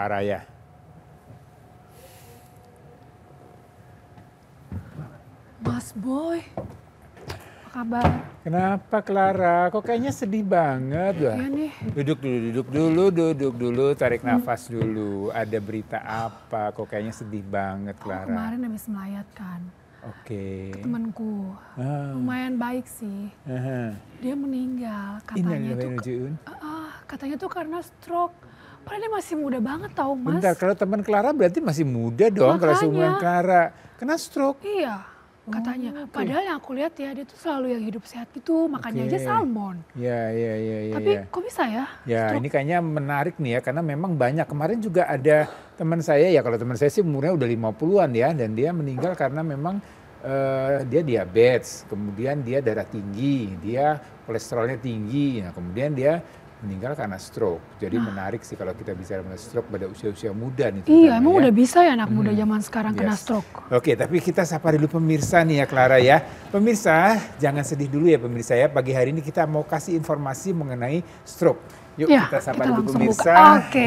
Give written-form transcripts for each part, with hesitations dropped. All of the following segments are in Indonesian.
Clara ya. Mas Boy, apa kabar? Kenapa Clara? Kok kayaknya sedih banget ya? Iya nih. Duduk dulu, tarik nafas dulu. Ada berita apa? Kok kayaknya sedih banget Clara? Kemarin habis melayatkan Oke. temanku. Lumayan baik sih. Dia meninggal. Katanya tuh karena stroke. Padahal dia masih muda banget tau Mas. Bentar, kalau teman Clara berarti masih muda dong. Kalau seumuran Clara. Kena stroke? Iya. Katanya, padahal yang aku lihat ya dia tuh selalu yang hidup sehat gitu, makannya aja salmon. Iya. Tapi kok bisa ya? Ya ini kayaknya menarik nih ya, karena memang banyak. Kemarin juga ada teman saya ya, kalau teman saya sih umurnya udah 50-an ya, dan dia meninggal karena memang dia diabetes, kemudian dia darah tinggi, dia kolesterolnya tinggi, nah kemudian dia meninggal karena stroke. Jadi menarik sih kalau kita bicara mengenai stroke pada usia-usia muda nih. Iya, emang udah bisa ya anak muda zaman sekarang kena stroke. Oke, tapi kita sapa dulu pemirsa nih ya Clara ya. Pemirsa, jangan sedih dulu ya pemirsa ya. Pagi hari ini kita mau kasih informasi mengenai stroke. Yuk ya, kita sapa dulu pemirsa. Oke.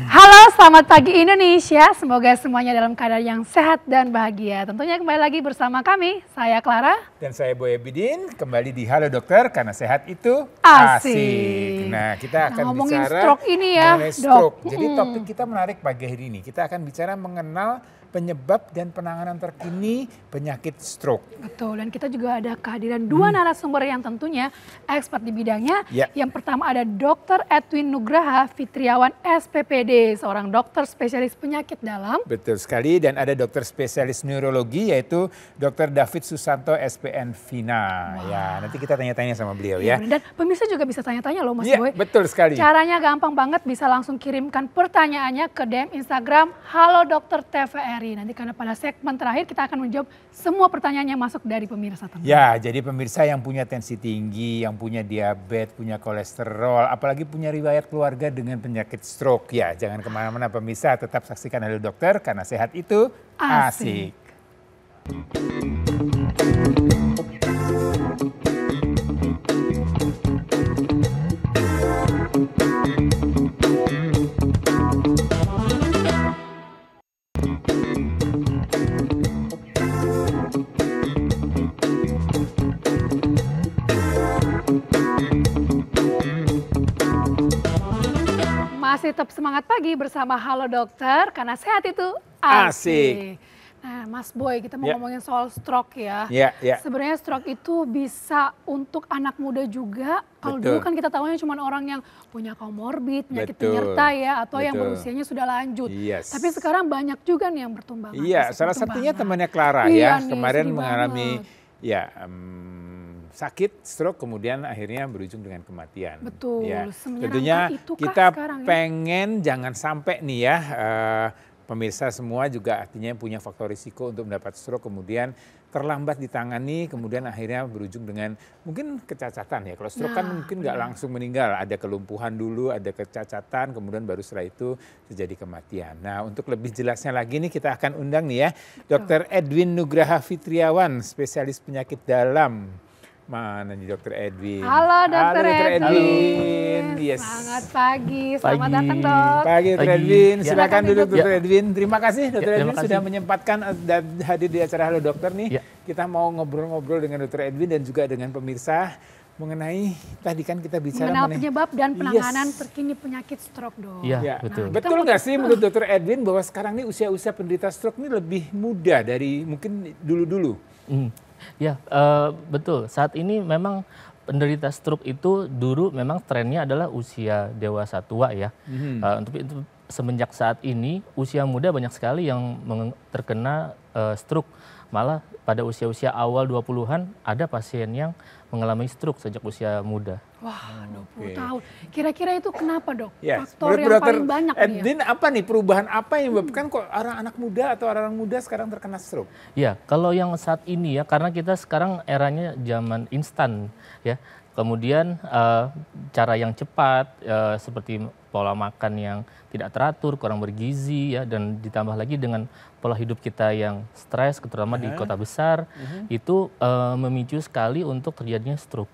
Halo, selamat pagi Indonesia. Semoga semuanya dalam keadaan yang sehat dan bahagia. Tentunya kembali lagi bersama kami, saya Clara. Dan saya Boy Abidin, kembali di Halo Dokter, karena sehat itu asik. Nah, kita akan ngomongin bicara stroke ini ya, stroke. Jadi topik kita menarik pagi hari ini. Kita akan bicara mengenal penyebab dan penanganan terkini penyakit stroke. Betul, dan kita juga ada kehadiran dua narasumber yang tentunya expert di bidangnya. Yang pertama ada Dr. Edwin Nugraha Fitriawan SPPD, seorang dokter spesialis penyakit dalam. Betul sekali, dan ada dokter spesialis neurologi yaitu Dr. David Susanto SPN Vina. Ya, nanti kita tanya-tanya sama beliau ya. Dan pemirsa juga bisa tanya-tanya loh Mas Boy. Betul sekali. Caranya gampang banget, bisa langsung kirimkan pertanyaannya ke DM Instagram Halo Dokter TVRI. Nanti karena pada segmen terakhir kita akan menjawab semua pertanyaan yang masuk dari pemirsa. Ya, jadi pemirsa yang punya tensi tinggi, yang punya diabetes, punya kolesterol, apalagi punya riwayat keluarga dengan penyakit stroke. Ya, jangan kemana-mana pemirsa, tetap saksikan Halo Dokter karena sehat itu asik. Masih tetap semangat pagi bersama Halo Dokter karena sehat itu asik. Nah Mas Boy, kita mau ngomongin soal stroke ya. Sebenarnya stroke itu bisa untuk anak muda juga. Kalau dulu kan kita tahunya cuma orang yang punya komorbid, penyakit penyerta ya, atau yang berusianya sudah lanjut. Tapi sekarang banyak juga nih yang bertumbangan. Iya, salah satunya temannya Clara ya, kemarin mengalami sakit, stroke, kemudian akhirnya berujung dengan kematian. Betul, ya. Tentunya kita pengen jangan sampai nih ya, pemirsa semua juga artinya punya faktor risiko untuk mendapat stroke, kemudian terlambat ditangani, kemudian akhirnya berujung dengan mungkin kecacatan ya. Kalau stroke kan mungkin nggak langsung meninggal, ada kelumpuhan dulu, ada kecacatan, kemudian baru setelah itu terjadi kematian. Nah, untuk lebih jelasnya lagi nih kita akan undang nih ya, Dr. Edwin Nugraha Fitriawan, spesialis penyakit dalam. Mana nih Dr. Edwin? Halo Dr. Edwin. Yes. Selamat pagi, selamat datang Dok. Pagi Dr. Edwin, silakan duduk Dr. Edwin. Terima kasih Dr. Edwin sudah menyempatkan dan hadir di acara Halo Dokter nih. Kita mau ngobrol-ngobrol dengan Dr. Edwin dan juga dengan pemirsa mengenai tadi kan kita bicara mengenai penyebab dan penanganan terkini penyakit stroke Dok. Iya, betul. Betul nggak sih menurut Dr. Edwin bahwa sekarang nih usia-usia penderita stroke ini lebih muda dari mungkin dulu-dulu? Ya, betul. Saat ini memang penderita stroke itu dulu memang trennya adalah usia dewasa tua ya. Untuk itu semenjak saat ini usia muda banyak sekali yang terkena stroke. Malah pada usia-usia awal 20-an ada pasien yang mengalami stroke sejak usia muda. Wah, 20 tahun. Kira-kira itu kenapa Dok? Yes. Faktor yang paling banyak Edwin, apa nih perubahan apa yang menyebabkan kok anak muda atau orang muda sekarang terkena stroke? Ya, kalau yang saat ini ya, karena kita sekarang eranya zaman instan ya. Kemudian cara yang cepat seperti pola makan yang tidak teratur, kurang bergizi ya, dan ditambah lagi dengan pola hidup kita yang stres, terutama di kota besar, itu memicu sekali untuk terjadinya stroke.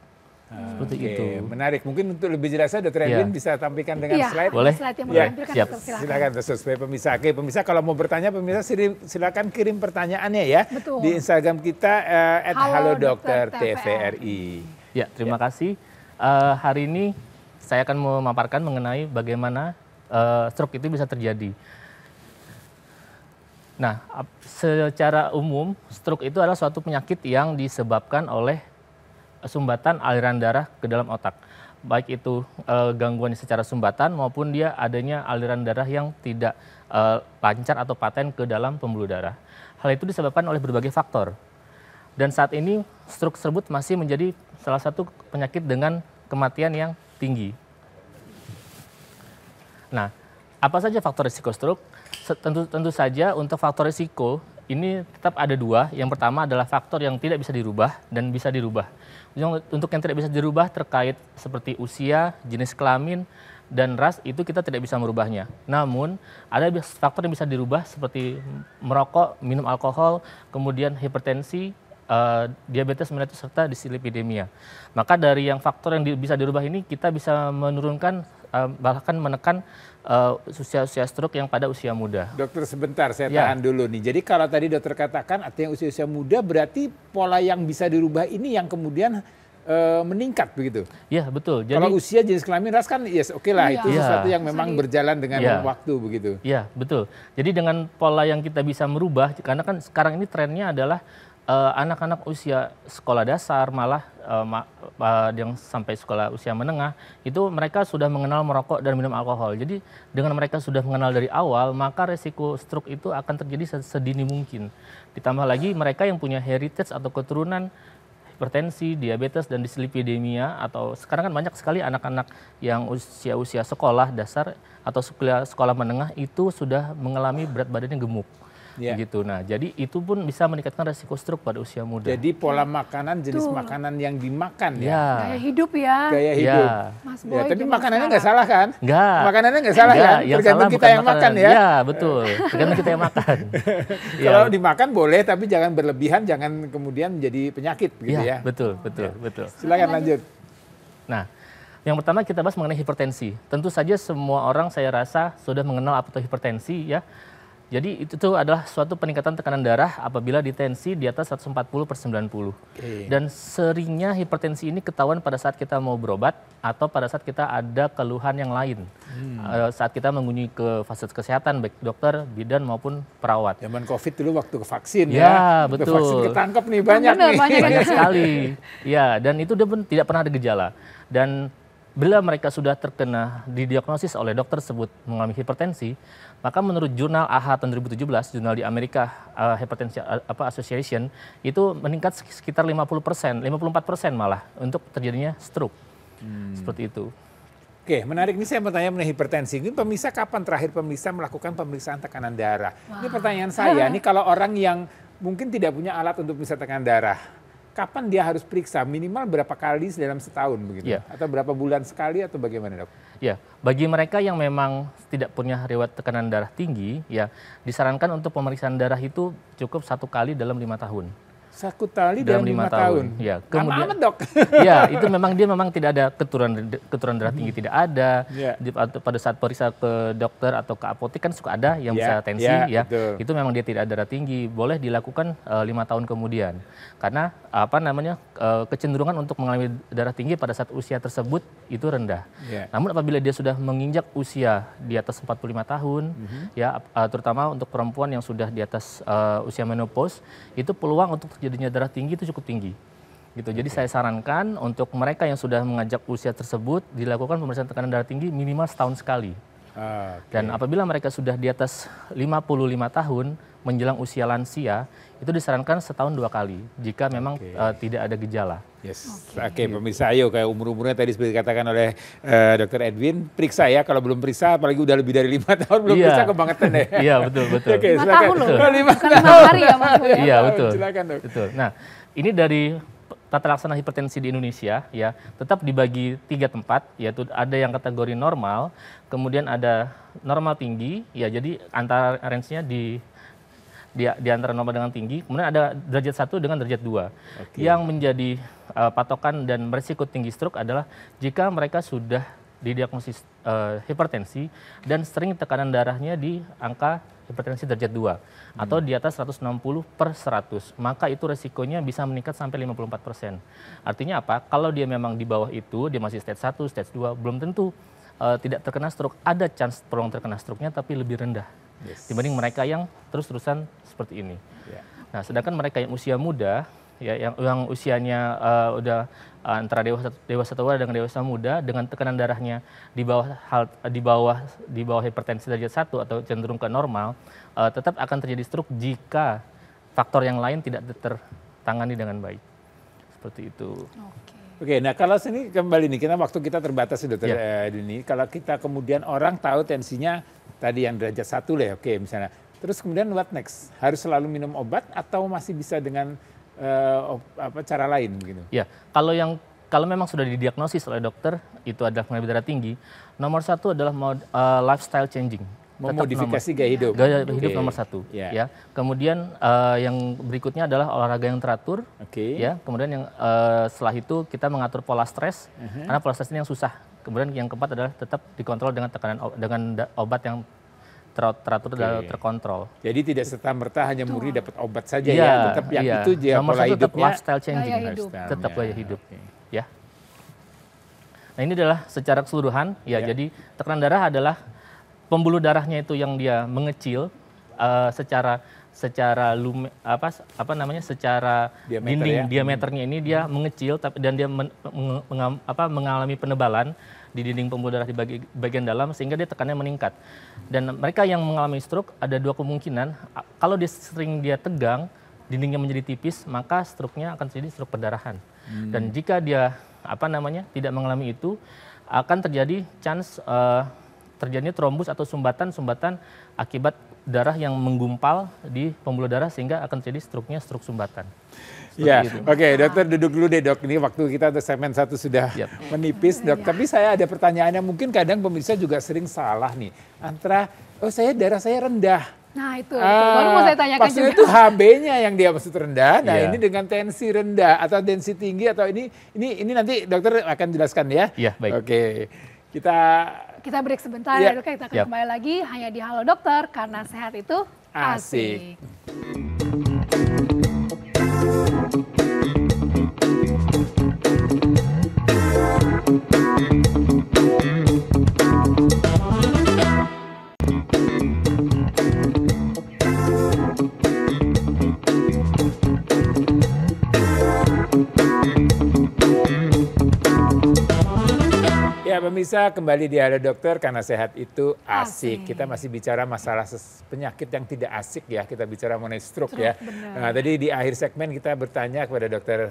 Seperti itu. Menarik. Mungkin untuk lebih jelasnya Dr. Edwin bisa tampilkan dengan slide. Boleh. Slide yang mau ditampilkan, silakan sesuai pemirsa. Oke, pemirsa kalau mau bertanya, pemirsa silakan kirim pertanyaannya ya. Betul. Di Instagram kita @halodoktertvri. Ya, terima kasih. Hari ini saya akan memaparkan mengenai bagaimana stroke itu bisa terjadi. Nah, secara umum stroke itu adalah suatu penyakit yang disebabkan oleh sumbatan aliran darah ke dalam otak. Baik itu gangguan secara sumbatan maupun dia adanya aliran darah yang tidak lancar atau paten ke dalam pembuluh darah. Hal itu disebabkan oleh berbagai faktor. Dan saat ini stroke tersebut masih menjadi salah satu penyakit dengan kematian yang tinggi. Nah, apa saja faktor risiko stroke? Tentu saja untuk faktor risiko ini tetap ada dua. Yang pertama adalah faktor yang tidak bisa dirubah dan bisa dirubah. Untuk yang tidak bisa dirubah terkait seperti usia, jenis kelamin, dan ras itu kita tidak bisa merubahnya. Namun ada faktor yang bisa dirubah seperti merokok, minum alkohol, kemudian hipertensi, diabetes mellitus serta dislipidemia. Maka dari yang faktor yang bisa dirubah ini kita bisa menurunkan bahkan menekan usia stroke yang pada usia muda. Dokter sebentar saya tahan dulu nih. Jadi kalau tadi dokter katakan artinya usia muda berarti pola yang bisa dirubah ini yang kemudian meningkat begitu? Iya betul. Jadi, kalau usia, jenis kelamin, ras kan oke lah itu sesuatu yang memang berjalan dengan waktu begitu. Iya betul. Jadi dengan pola yang kita bisa merubah karena kan sekarang ini trennya adalah anak-anak usia sekolah dasar malah yang sampai sekolah usia menengah itu mereka sudah mengenal merokok dan minum alkohol. Jadi dengan mereka sudah mengenal dari awal maka resiko stroke itu akan terjadi sedini mungkin. Ditambah lagi mereka yang punya heritage atau keturunan hipertensi, diabetes dan dislipidemia atau sekarang kan banyak sekali anak-anak yang usia sekolah dasar atau sekolah menengah itu sudah mengalami berat badannya gemuk. Gitu. Nah, jadi itu pun bisa meningkatkan resiko stroke pada usia muda. Jadi pola makanan, jenis makanan yang dimakan ya. Gaya hidup ya. Gaya hidup. Mas Boy, tapi makanannya nggak salah kan? Nggak. Makanannya nggak salah kan? Tergantung kita yang makan ya. Iya, betul. Tergantung kita yang makan. Kalau dimakan boleh, tapi jangan berlebihan, jangan kemudian menjadi penyakit gitu ya. Betul. Silakan lanjut. Nah, yang pertama kita bahas mengenai hipertensi. Tentu saja semua orang saya rasa sudah mengenal apa itu hipertensi ya. Jadi itu adalah suatu peningkatan tekanan darah apabila tensi di atas 140/90. Dan seringnya hipertensi ini ketahuan pada saat kita mau berobat atau pada saat kita ada keluhan yang lain. Saat kita mengunjungi ke fasilitas kesehatan baik dokter, bidan maupun perawat. Zaman COVID dulu waktu ke vaksin ya. Betul. Vaksin ketangkep nih banyak nih. Banyak sekali. Ya, dan itu tidak pernah ada gejala. Dan bila mereka sudah terkena didiagnosis oleh dokter tersebut mengalami hipertensi, maka menurut jurnal AHA tahun 2017, jurnal di Amerika Hypertension Association, itu meningkat sekitar 50%, 54% malah untuk terjadinya stroke. Seperti itu. Oke, menarik. Ini saya mau tanya mengenai hipertensi. Ini pemirsa kapan terakhir pemirsa melakukan pemeriksaan tekanan darah? Ini pertanyaan saya. Ini kalau orang yang mungkin tidak punya alat untuk periksa tekanan darah, kapan dia harus periksa? Minimal berapa kali dalam setahun begitu? Atau berapa bulan sekali atau bagaimana, Dok? Ya, bagi mereka yang memang tidak punya riwayat tekanan darah tinggi, ya disarankan untuk pemeriksaan darah itu cukup 1 kali dalam 5 tahun. 1 kali dalam 5 tahun. Ya, kemudian Dok. Ya, itu memang tidak ada keturunan darah tinggi tidak ada. Pada saat periksa ke dokter atau ke apotek kan suka ada yang bisa tensi ya. Betul. Itu memang dia tidak ada darah tinggi, boleh dilakukan 5 tahun kemudian. Karena kecenderungan untuk mengalami darah tinggi pada saat usia tersebut itu rendah. Namun apabila dia sudah menginjak usia di atas 45 tahun ya terutama untuk perempuan yang sudah di atas usia menopause, itu peluang untuk terjadinya darah tinggi itu cukup tinggi. Gitu. Jadi saya sarankan untuk mereka yang sudah mengajak usia tersebut dilakukan pemeriksaan tekanan darah tinggi minimal setahun sekali. Dan apabila mereka sudah di atas 55 tahun menjelang usia lansia, itu disarankan setahun 2 kali jika memang tidak ada gejala. Oke, pemirsa, ayo kayak umur-umurnya tadi seperti dikatakan oleh Dr. Edwin, periksa ya. Kalau belum periksa, apalagi udah lebih dari 5 tahun belum periksa, kebangetan deh. Iya, betul. Oke, 5 tahun loh, bukan 5 hari ya Mas. Iya, betul. Silakan, Dok. Betul. Nah, ini dari tata laksana hipertensi di Indonesia ya tetap dibagi 3 tempat, yaitu ada yang kategori normal, kemudian ada normal tinggi ya, jadi antara range-nya di di antara normal dengan tinggi, kemudian ada derajat 1 dengan derajat 2. Yang menjadi patokan dan berisiko tinggi stroke adalah jika mereka sudah didiagnosis hipertensi dan sering tekanan darahnya di angka hipertensi derajat 2 atau di atas 160/100, maka itu resikonya bisa meningkat sampai 54%. Artinya apa? Kalau dia memang di bawah itu, dia masih stage 1, stage 2, belum tentu tidak terkena stroke. Ada chance peluang terkena stroke-nya tapi lebih rendah dibanding mereka yang terus-terusan seperti ini. Nah, sedangkan mereka yang usia muda, ya yang usianya udah antara dewasa tua dengan dewasa muda dengan tekanan darahnya di bawah hipertensi derajat 1 atau cenderung ke normal, tetap akan terjadi stroke jika faktor yang lain tidak tertangani dengan baik. Seperti itu. Oke, nah kalau sini kembali nih, waktu kita terbatas Dokter Edwin. Kalau kita kemudian orang tahu tensinya tadi yang derajat 1 lah, oke misalnya. Terus kemudian what next? Harus selalu minum obat atau masih bisa dengan cara lain gitu? Ya, kalau memang sudah didiagnosis oleh dokter itu adalah penyakit darah tinggi, nomor 1 adalah lifestyle changing. Memodifikasi gaya hidup. Gaya hidup nomor 1. Ya. Kemudian yang berikutnya adalah olahraga yang teratur. Ya. Kemudian yang setelah itu kita mengatur pola stres, karena pola stres ini yang susah. Kemudian yang keempat adalah tetap dikontrol dengan obat yang teratur dan terkontrol. Jadi tidak serta-merta hanya murni dapat obat saja ya, tetap yang itu dia pola hidupnya. Tetap lifestyle changing, tetap gaya hidup. Ya. Nah, ini adalah secara keseluruhan ya. Jadi tekanan darah adalah pembuluh darahnya itu yang dia mengecil secara dinding diameternya ini dia mengecil dan dia mengalami penebalan di dinding pembuluh darah di bagian dalam sehingga dia tekanannya meningkat. Dan mereka yang mengalami stroke ada 2 kemungkinan. Kalau dia tegang, dindingnya menjadi tipis, maka stroke-nya akan terjadi stroke perdarahan. Dan jika dia tidak mengalami itu, akan terjadi chance terjadinya trombus atau sumbatan akibat darah yang menggumpal di pembuluh darah sehingga akan terjadi stroke-nya stroke sumbatan. Oke, dokter duduk dulu deh dok. Ini waktu kita untuk segmen 1 sudah menipis dok. Tapi saya ada pertanyaannya, mungkin kadang pemirsa juga sering salah nih. Antara, darah saya rendah. Nah itu baru mau saya tanyakan juga. Maksudnya itu HB-nya yang dia maksud rendah. Nah ini dengan tensi rendah atau tensi tinggi atau ini nanti dokter akan jelaskan ya. Iya, baik. Oke, kita break sebentar ya dok. Kita akan kembali lagi hanya di Halo Dokter karena sehat itu asik. Pemirsa, kembali di Halo Dokter karena sehat itu asik. Kita masih bicara masalah penyakit yang tidak asik ya. Kita bicara mengenai stroke ya. Nah, tadi di akhir segmen kita bertanya kepada Dokter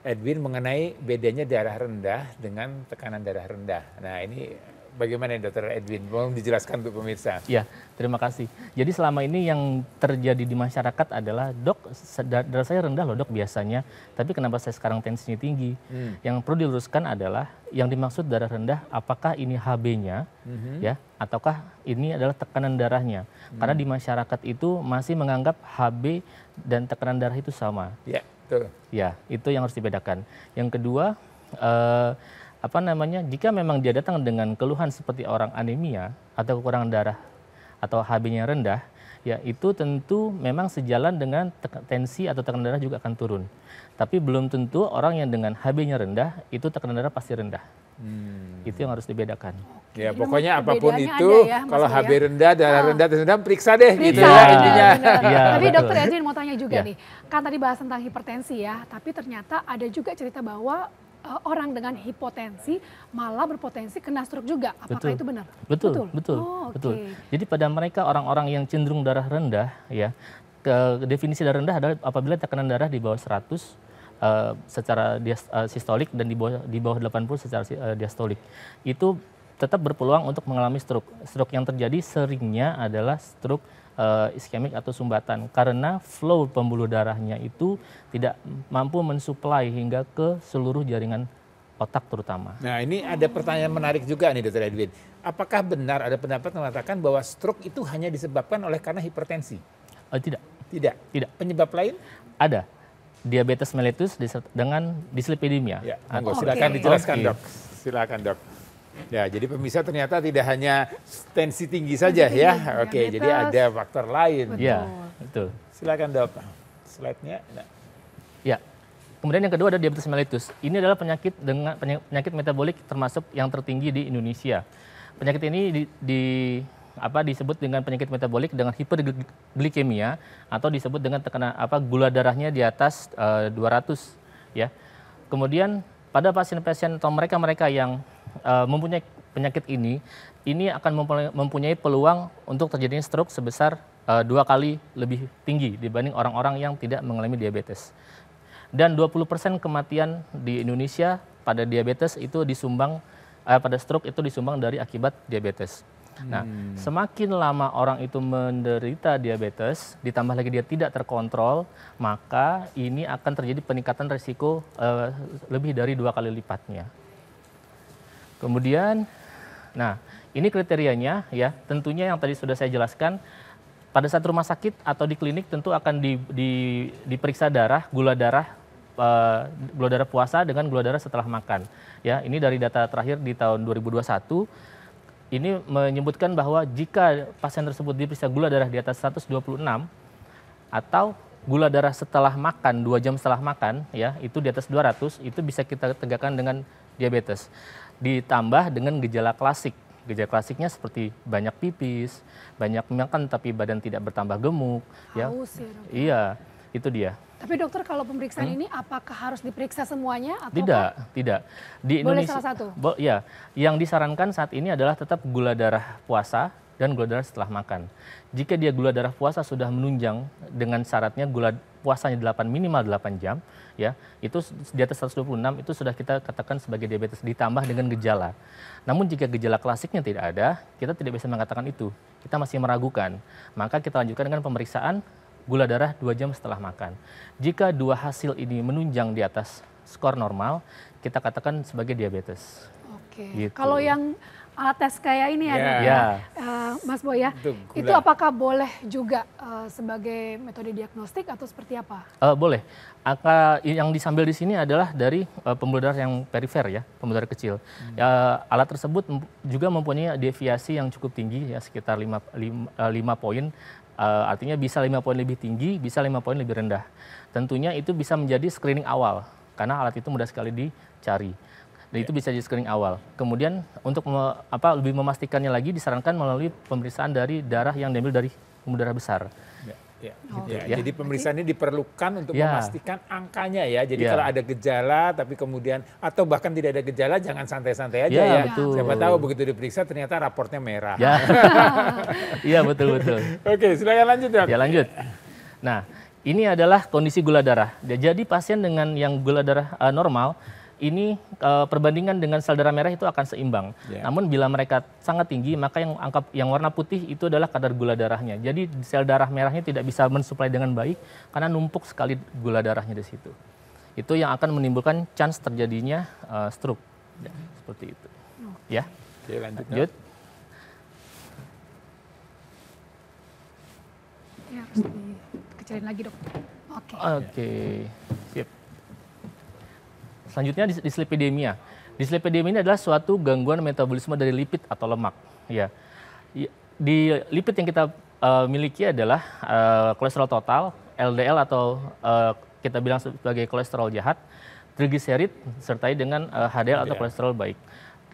Edwin mengenai bedanya darah rendah dengan tekanan darah rendah. Nah ini bagaimana Dokter Edwin? Mau dijelaskan untuk pemirsa? Ya, terima kasih. Jadi selama ini yang terjadi di masyarakat adalah, dok, darah saya rendah loh dok biasanya, tapi kenapa saya sekarang tensinya tinggi? Yang perlu diluruskan adalah yang dimaksud darah rendah, apakah ini HB-nya, ya, ataukah ini adalah tekanan darahnya? Karena di masyarakat itu masih menganggap HB dan tekanan darah itu sama. Ya, betul. Ya, itu yang harus dibedakan. Yang kedua, jika memang dia datang dengan keluhan seperti orang anemia atau kekurangan darah atau HB-nya rendah, ya itu tentu memang sejalan dengan tensi atau tekanan darah juga akan turun. Tapi belum tentu orang yang dengan HB-nya rendah itu tekanan darah pasti rendah. Itu yang harus dibedakan. Ya pokoknya apapun itu, ya, kalau HB rendah, darah rendah, periksa deh gitu ya intinya. Ya, tapi Dokter Edwin mau tanya juga nih, kan tadi bahas tentang hipertensi ya, tapi ternyata ada juga cerita bahwa orang dengan hipotensi malah berpotensi kena stroke juga. Apakah itu benar? Betul. Jadi pada mereka orang-orang yang cenderung darah rendah, ya, definisi darah rendah adalah apabila tekanan darah di bawah 100 secara sistolik dan di bawah 80 secara diastolik. Itu tetap berpeluang untuk mengalami stroke. Stroke yang terjadi seringnya adalah stroke iskemik atau sumbatan karena flow pembuluh darahnya itu tidak mampu mensuplai hingga ke seluruh jaringan otak terutama. Nah ini ada pertanyaan menarik juga nih Dr. Edwin. Apakah benar ada pendapat mengatakan bahwa stroke itu hanya disebabkan oleh karena hipertensi? Tidak. Tidak? Tidak. Penyebab lain? Ada. Diabetes mellitus dengan dislipidemia. Ya, silakan dijelaskan dok. Silakan dok. Ya, jadi pemirsa ternyata tidak hanya tensi tinggi saja ya. Oke, jadi ada faktor lain. Ya, betul. Silakan dok. Slide-nya. Nah. Ya. Kemudian yang kedua ada diabetes mellitus. Ini adalah penyakit metabolik termasuk yang tertinggi di Indonesia. Penyakit ini disebut dengan penyakit metabolik dengan hiperglikemia atau disebut dengan tekanan gula darahnya di atas 200 ya. Kemudian pada pasien-pasien atau mereka yang mempunyai penyakit ini akan mempunyai peluang untuk terjadinya stroke sebesar 2 kali lebih tinggi dibanding orang-orang yang tidak mengalami diabetes. Dan 20% kematian di Indonesia pada diabetes itu pada stroke itu disumbang dari akibat diabetes. Nah, semakin lama orang itu menderita diabetes, ditambah lagi dia tidak terkontrol, maka ini akan terjadi peningkatan risiko lebih dari 2 kali lipatnya. Kemudian, nah ini kriterianya ya, tentunya yang tadi sudah saya jelaskan, pada saat rumah sakit atau di klinik tentu akan diperiksa gula darah puasa dengan gula darah setelah makan. Ya, ini dari data terakhir di tahun 2021. Ini menyebutkan bahwa jika pasien tersebut diperiksa gula darah di atas 126 atau gula darah setelah makan 2 jam setelah makan ya, itu di atas 200, itu bisa kita tegakkan dengan diabetes. Ditambah dengan gejala klasik. Gejala klasiknya seperti banyak pipis, banyak makan tapi badan tidak bertambah gemuk. Haus ya. Iya, itu dia. Tapi dokter, kalau pemeriksaan ini apakah harus diperiksa semuanya atau Tidak. Di boleh Indonesia, salah satu? Ya, yang disarankan saat ini adalah tetap gula darah puasa dan gula darah setelah makan. Jika dia gula darah puasa sudah menunjang dengan syaratnya gula puasanya minimal 8 jam, ya, itu di atas 126 itu sudah kita katakan sebagai diabetes ditambah dengan gejala. Namun jika gejala klasiknya tidak ada, kita tidak bisa mengatakan itu. Kita masih meragukan. Maka kita lanjutkan dengan pemeriksaan gula darah 2 jam setelah makan. Jika 2 hasil ini menunjang di atas skor normal, kita katakan sebagai diabetes. Oke. Gitu. Kalau yang alat tes kayak ini Mas Boy ya, itu apakah boleh juga sebagai metode diagnostik atau seperti apa? Boleh. Yang disambil di sini adalah dari pembuluh darah yang perifer ya, pembuluh darah kecil. Alat tersebut juga mempunyai deviasi yang cukup tinggi ya, sekitar 5 poin. Artinya bisa 5 poin lebih tinggi, bisa 5 poin lebih rendah. Tentunya itu bisa menjadi screening awal, karena alat itu mudah sekali dicari. Dan itu bisa jadi screening awal. Kemudian untuk lebih memastikannya lagi disarankan melalui pemeriksaan dari darah yang diambil dari pembuluh darah besar. Jadi pemeriksaan ini diperlukan untuk memastikan angkanya ya. Jadi kalau ada gejala tapi kemudian atau bahkan tidak ada gejala, jangan santai-santai aja ya. Betul. Siapa tahu begitu diperiksa ternyata raportnya merah. Iya betul. Oke, silakan lanjut dok. Ya lanjut. Nah, ini adalah kondisi gula darah. Jadi pasien dengan yang gula darah normal ini perbandingan dengan sel darah merah itu akan seimbang. Namun bila mereka sangat tinggi, maka yang warna putih itu adalah kadar gula darahnya. Jadi sel darah merahnya tidak bisa mensuplai dengan baik karena numpuk sekali gula darahnya di situ. Itu yang akan menimbulkan chance terjadinya stroke. Seperti itu. Ya. Oke, lanjut. Ya, harus dikecilin lagi dok. Oke. Sip. Selanjutnya dislipidemia. Dislipidemia ini adalah suatu gangguan metabolisme dari lipid atau lemak. Ya. Di lipid yang kita miliki adalah kolesterol total, LDL atau kita bilang sebagai kolesterol jahat, trigliserid disertai dengan HDL atau kolesterol baik.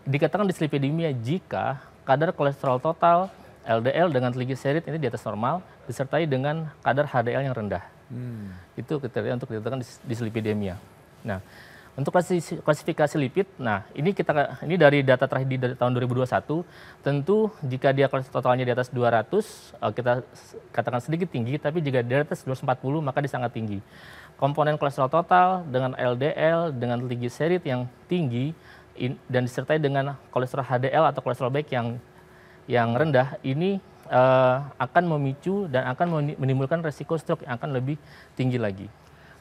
Dikatakan dislipidemia jika kadar kolesterol total, LDL dengan trigliserid ini di atas normal disertai dengan kadar HDL yang rendah. Itu kriteria untuk dikatakan dislipidemia. Nah, untuk klasifikasi lipid, nah ini dari data terakhir di tahun 2021, tentu jika dia kolesterol totalnya di atas 200, kita katakan sedikit tinggi, tapi jika di atas 240 maka dia sangat tinggi. Komponen kolesterol total dengan LDL, dengan trigliserid yang tinggi, dan disertai dengan kolesterol HDL atau kolesterol baik yang rendah, ini akan memicu dan akan menimbulkan resiko stroke yang akan lebih tinggi lagi.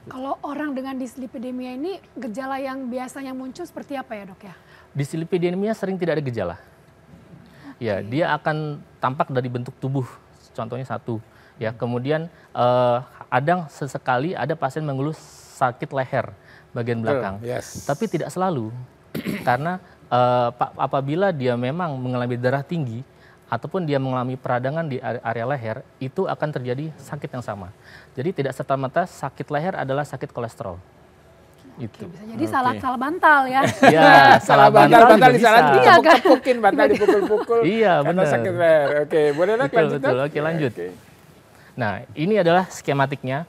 Kalau orang dengan dislipidemia ini, gejala yang biasanya muncul seperti apa ya dok ya? Dislipidemia sering tidak ada gejala. Ya, dia akan tampak dari bentuk tubuh. contohnya satu. Ya, kemudian sesekali ada pasien mengeluh sakit leher bagian belakang, tapi tidak selalu, karena apabila dia memang mengalami darah tinggi ataupun dia mengalami peradangan di area leher, itu akan terjadi sakit yang sama. Jadi tidak serta-merta sakit leher adalah sakit kolesterol. Itu. Bisa jadi salah bantal ya. Iya, salah bantal bisa. Ditepukin, bantal dipukul-pukul. Iya, benar. Sakit leher. Oke, boleh lanjut. Betul. Oke, lanjut. Nah, ini adalah skematiknya.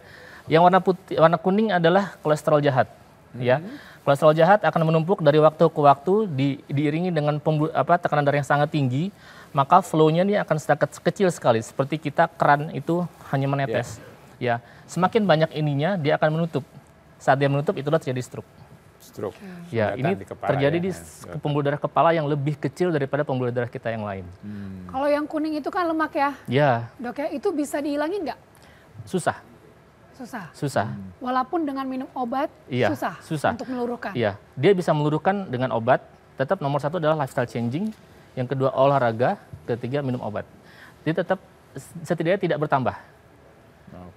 Yang warna kuning adalah kolesterol jahat. Ya, kolesterol jahat akan menumpuk dari waktu ke waktu, diiringi dengan tekanan darah yang sangat tinggi, maka flow-nya ini akan kecil sekali, seperti kita keran itu hanya menetes. Ya, semakin banyak ininya, dia akan menutup. Saat dia menutup, itulah terjadi stroke. Ya, ini terjadi di pembuluh darah kepala yang lebih kecil daripada pembuluh darah kita yang lain. Kalau yang kuning itu kan lemak ya? Ya. Dok ya, itu bisa dihilangin nggak? Susah. Walaupun dengan minum obat, susah untuk meluruhkan. Iya, dia bisa meluruhkan dengan obat. Tetap nomor satu adalah lifestyle changing, yang kedua olahraga, ketiga minum obat. Dia tetap setidaknya tidak bertambah.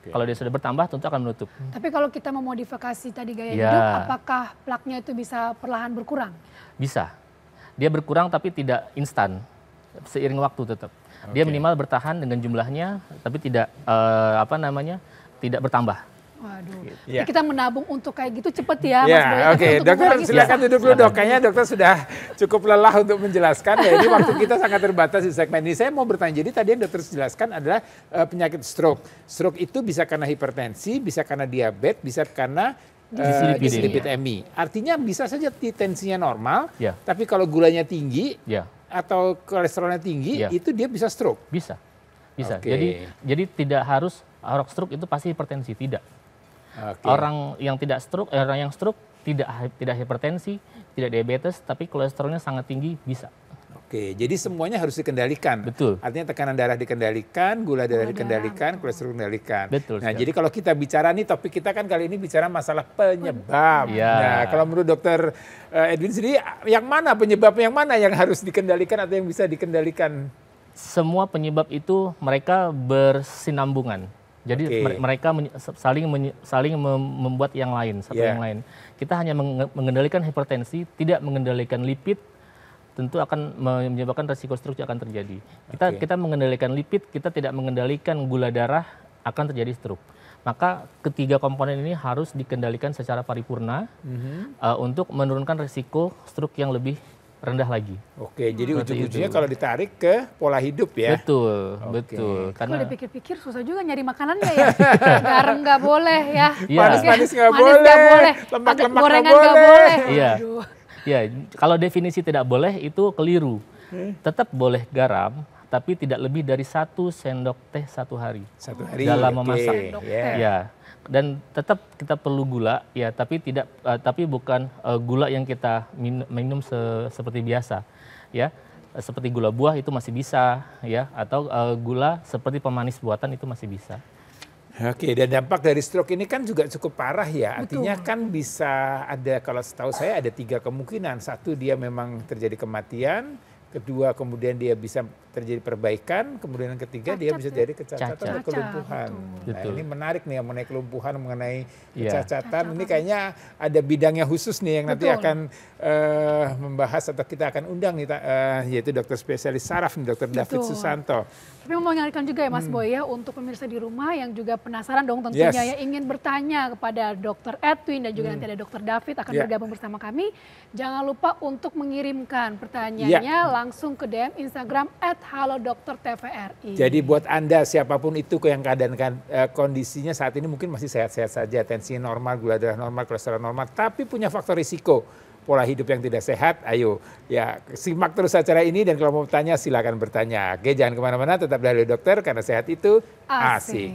Kalau dia sudah bertambah, tentu akan menutup. Tapi kalau kita memodifikasi tadi gaya hidup, apakah plaknya itu bisa perlahan berkurang? Bisa. Dia berkurang tapi tidak instan, seiring waktu tetap. Dia minimal bertahan dengan jumlahnya, tapi tidak tidak bertambah. Waduh, kita menabung untuk kayak gitu cepet ya, Mas Boy. Oke, dokter silakan duduk dulu dok. Kayaknya dokter sudah cukup lelah untuk menjelaskan. Ya, ini waktu kita sangat terbatas di segmen ini. Saya mau bertanya, jadi tadi yang dokter jelaskan adalah penyakit stroke. Stroke itu bisa karena hipertensi, bisa karena diabetes, bisa karena dislipidemi. Artinya bisa saja tensinya normal, tapi kalau gulanya tinggi atau kolesterolnya tinggi, itu dia bisa stroke. Bisa. Jadi tidak harus orang stroke itu pasti hipertensi, tidak. Orang yang stroke tidak hipertensi, tidak diabetes, tapi kolesterolnya sangat tinggi, bisa. Jadi semuanya harus dikendalikan. Betul. Artinya tekanan darah dikendalikan, gula darah dikendalikan, kolesterol dikendalikan. Betul. Nah, jadi kalau kita bicara nih, topik kita kan kali ini bicara masalah penyebab. Nah, kalau menurut dokter Edwin sendiri, yang mana penyebab yang mana yang harus dikendalikan atau yang bisa dikendalikan? Semua penyebab itu mereka bersinambungan. Jadi mereka saling membuat yang lain, yang lain. Kita hanya mengendalikan hipertensi, tidak mengendalikan lipid, tentu akan menyebabkan resiko stroke yang akan terjadi. Kita mengendalikan lipid, kita tidak mengendalikan gula darah, akan terjadi stroke. Maka ketiga komponen ini harus dikendalikan secara paripurna untuk menurunkan resiko stroke yang lebih rendah lagi. Jadi ujung-ujungnya kalau ditarik ke pola hidup ya. Betul. Karena dipikir-pikir susah juga nyari makanannya ya. Garam nggak boleh ya. Manis-manis nggak boleh. Lemak-lemak nggak boleh. Iya. Kalau definisi tidak boleh itu keliru. Tetap boleh garam, tapi tidak lebih dari 1 sendok teh satu hari. Dalam memasak. Dan tetap kita perlu gula, ya, tapi bukan gula yang kita minum seperti biasa, ya, seperti gula buah itu masih bisa, ya, atau gula seperti pemanis buatan itu masih bisa. Dan dampak dari stroke ini kan juga cukup parah ya, artinya kan bisa ada, kalau setahu saya ada 3 kemungkinan. Satu, dia memang terjadi kematian, kedua kemudian dia bisa terjadi perbaikan, kemudian yang ketiga dia bisa jadi kecacatan atau kelumpuhan. Nah, ini menarik nih mengenai kelumpuhan, mengenai kecacatan. Ini kayaknya ada bidangnya khusus nih yang nanti akan membahas atau kita akan undang nih, yaitu dokter spesialis saraf nih, Dr. David Susanto. Tapi mau mengingatkan juga ya Mas Boy ya, untuk pemirsa di rumah yang juga penasaran dong tentunya ya, ingin bertanya kepada Dr. Edwin dan juga nanti ada Dr. David akan bergabung bersama kami. Jangan lupa untuk mengirimkan pertanyaannya langsung ke DM Instagram @halodoktertvri. Jadi buat Anda siapapun itu yang keadaan kondisinya saat ini mungkin masih sehat-sehat saja, tensi normal, gula darah normal, kolesterol normal, tapi punya faktor risiko pola hidup yang tidak sehat, ayo ya simak terus acara ini dan kalau mau bertanya silakan bertanya. Oke, jangan kemana-mana, tetap dari dokter karena sehat itu asik.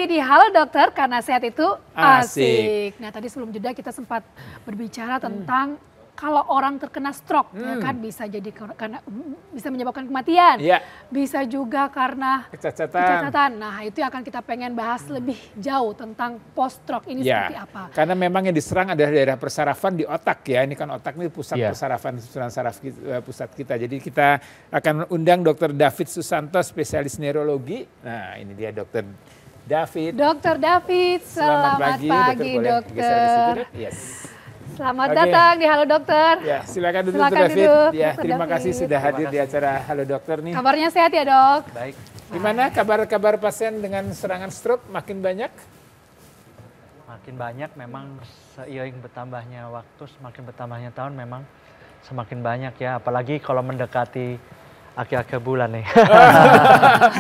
lagi di Halo Dokter, karena sehat itu asik. Nah tadi sebelum jeda kita sempat berbicara tentang kalau orang terkena stroke, ya kan bisa jadi karena bisa menyebabkan kematian, bisa juga karena kecacatan. Nah itu yang akan kita pengen bahas lebih jauh tentang post stroke ini seperti apa. Karena memang yang diserang adalah daerah persarafan di otak ya. Ini kan otak ini pusat persarafan susunan saraf pusat kita. Jadi kita akan undang Dr. David Susanto, spesialis neurologi. Nah ini dia Dr. David. Dr. David, selamat pagi dokter. Selamat datang di Halo Dokter. Ya, silakan duduk Dr. David. Ya, terima kasih sudah hadir di acara Halo Dokter nih. Kabarnya sehat ya, Dok? Baik. Gimana kabar-kabar pasien dengan serangan stroke makin banyak? Makin banyak, memang seiring bertambahnya waktu, semakin bertambahnya tahun memang semakin banyak ya, apalagi kalau mendekati akhir-akhir bulan nih.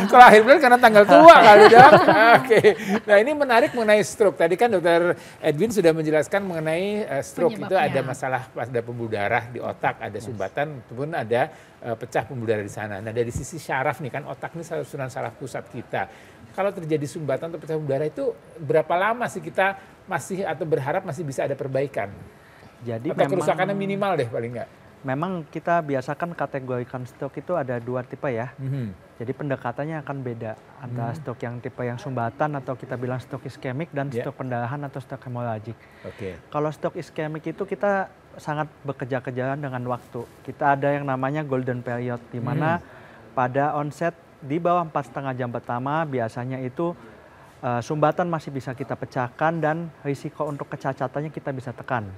Kalau akhir bulan karena tanggal tua kali Dok. Oke. Nah ini menarik mengenai stroke. Tadi kan Dr. Edwin sudah menjelaskan mengenai stroke itu ada masalah pada pembuluh darah di otak, ada sumbatan, ataupun ada pecah pembuluh darah di sana. Nah dari sisi syaraf nih kan otak ini susunan saraf pusat kita. Kalau terjadi sumbatan atau pecah pembuluh darah itu berapa lama sih kita masih atau berharap masih bisa ada perbaikan? Jadi atau kerusakannya minimal deh paling nggak? Memang kita biasakan kategorikan stroke itu ada dua tipe ya. Jadi pendekatannya akan beda antara stroke yang tipe yang sumbatan atau kita bilang stroke iskemik dan stroke pendarahan atau stroke hemoragik. Kalau stroke iskemik itu kita sangat bekerja-kejaran dengan waktu. Kita ada yang namanya golden period di mana pada onset di bawah 4,5 jam pertama biasanya itu sumbatan masih bisa kita pecahkan dan risiko untuk kecacatannya kita bisa tekan.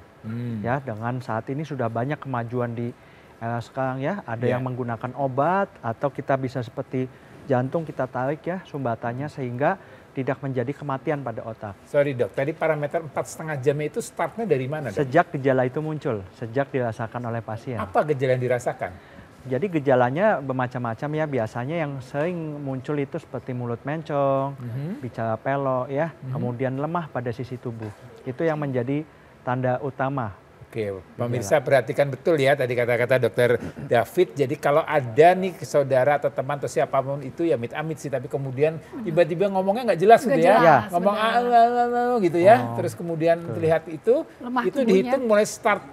Ya, dengan saat ini sudah banyak kemajuan di era sekarang ya, ada yang menggunakan obat atau kita bisa seperti jantung kita tarik ya sumbatannya sehingga tidak menjadi kematian pada otak. Sorry Dok, tadi parameter 4,5 jam itu startnya dari mana Dok? Sejak gejala itu muncul, sejak dirasakan oleh pasien. Apa gejala yang dirasakan? Jadi gejalanya bermacam-macam ya, biasanya yang sering muncul itu seperti mulut mencong, bicara pelok ya, kemudian lemah pada sisi tubuh. Itu yang menjadi tanda utama. Oke, pemirsa perhatikan betul ya tadi kata-kata Dr. David. Jadi kalau ada nih saudara atau teman atau siapapun itu ya amit-amit sih, tapi kemudian tiba-tiba ngomongnya nggak jelas gitu ya, ngomong gitu ya, terus kemudian terlihat itu dihitung mulai start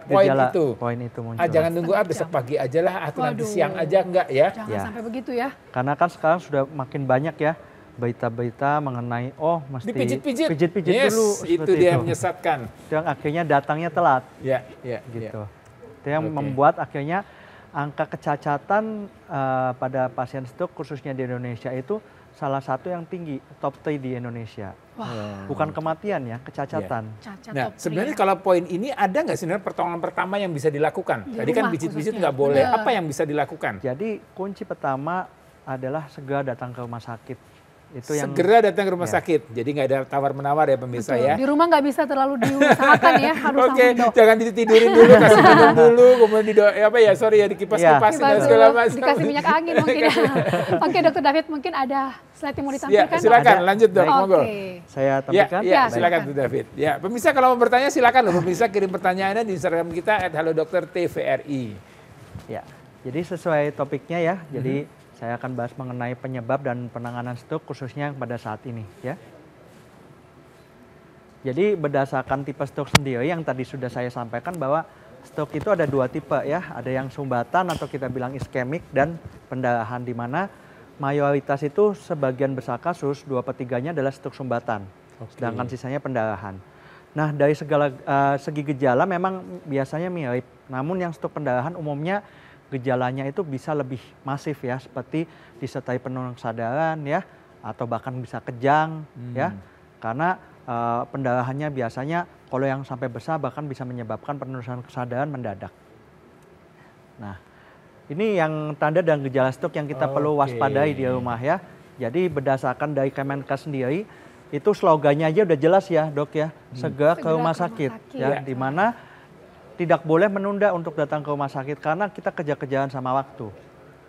poin itu muncul. Jangan nunggu besok pagi aja lah atau nanti siang aja enggak ya. Jangan sampai begitu ya. Karena kan sekarang sudah makin banyak ya berita-berita mengenai mesti dipijit-pijit dulu. Itu dia yang menyesatkan. Yang akhirnya datangnya telat. Gitu. Itu yang membuat akhirnya angka kecacatan pada pasien stroke khususnya di Indonesia itu salah satu yang tinggi, top 3 di Indonesia. Bukan kematian ya, kecacatan. Nah sebenarnya kalau poin ini ada nggak sebenarnya pertolongan pertama yang bisa dilakukan? Tadi kan pijit-pijit nggak boleh. Apa yang bisa dilakukan? Jadi kunci pertama adalah segera datang ke rumah sakit. Itu segera datang ke rumah sakit. Jadi nggak ada tawar-menawar ya pemirsa. Betul. Ya. Di rumah nggak bisa terlalu diusahakan ya. Oke, jangan ditidurin dulu, kasih minum dulu, kemudian dikipas-kipas dan segala macam. Dikasih minyak angin mungkin ya. Oke Dr. David, mungkin ada slide yang mau ditampilkan? Silakan, lanjut Dok, monggo. Saya tampilkan? Silakan Dr. David. Ya, pemirsa kalau mau bertanya silakan loh. Pemirsa kirim pertanyaannya di Instagram kita @halodoktertvri. Ya, jadi sesuai topiknya ya. Jadi saya akan bahas mengenai penyebab dan penanganan stroke khususnya pada saat ini ya. Jadi berdasarkan tipe stroke sendiri yang tadi sudah saya sampaikan bahwa stroke itu ada dua tipe ya. Ada yang sumbatan atau kita bilang iskemik dan pendarahan, di mana mayoritas itu sebagian besar kasus 2/3-nya adalah stroke sumbatan. Sedangkan sisanya pendarahan. Nah dari segi gejala memang biasanya mirip. Namun yang stroke pendarahan umumnya gejalanya itu bisa lebih masif ya, seperti disertai penurunan kesadaran ya, atau bahkan bisa kejang ya, karena pendarahannya biasanya kalau yang sampai besar bahkan bisa menyebabkan penurunan kesadaran mendadak. Nah ini yang tanda dan gejala stroke yang kita perlu waspadai di rumah ya. Jadi berdasarkan dari Kemenkes sendiri itu slogannya aja udah jelas ya Dok ya, segera ke rumah sakit ya, di mana tidak boleh menunda untuk datang ke rumah sakit karena kita kejar-kejaran sama waktu.